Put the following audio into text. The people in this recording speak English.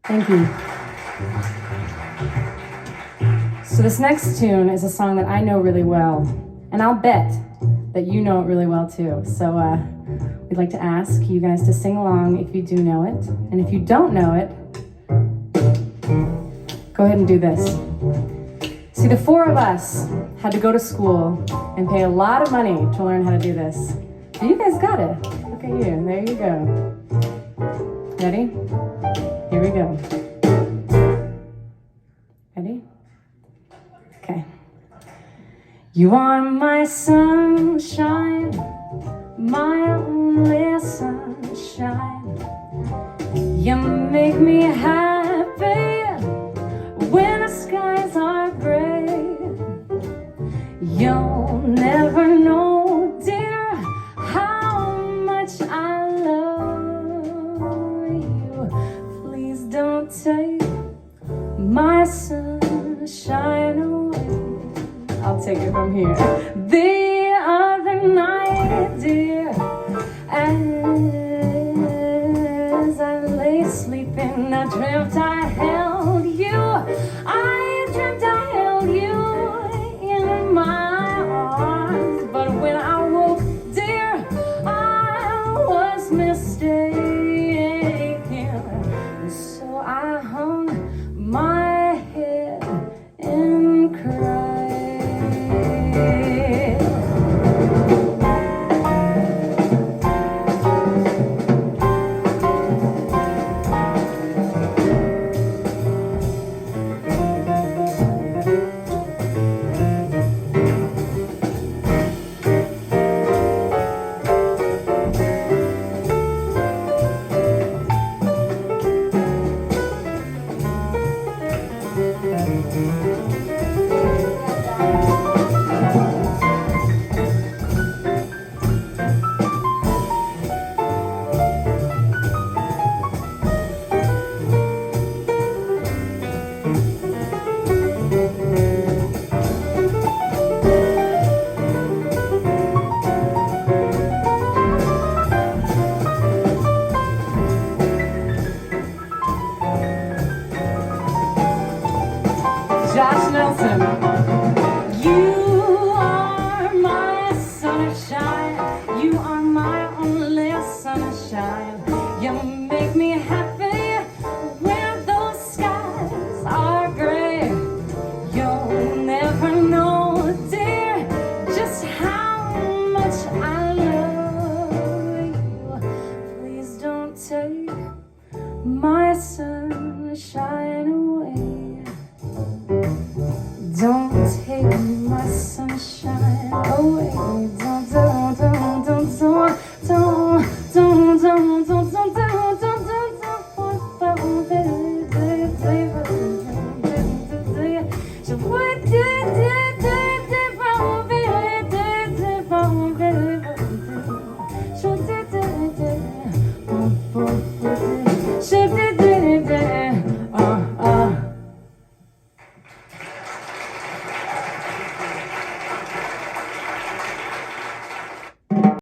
Thank you. So this next tune is a song that I know really well, and I'll bet that you know it really well too. So we'd like to ask you guys to sing along if you do know it, and if you don't know it, go ahead and do this. See, the four of us had to go to school and pay a lot of money to learn how to do this. So you guys got it. Look at you. There you go. Ready? Here we go. Ready? Okay. You are my sunshine, my only sunshine. You make me happy when the skies are gray. You'll never know, dear, how much I love you. Please don't take my sunshine away. I'll take it from here. The other night, dear, as I lay sleeping, I dreamt I held you. I dreamt I held you in my arms. But when I woke, dear, I was mistaken. So I hung my head and cried. Josh Nelson. You are my sunshine. You are my only sunshine. You make me happy when those skies are gray. You'll never know, dear, just how much I love you. Please don't take my sunshine away. Don't take my sunshine away. Don't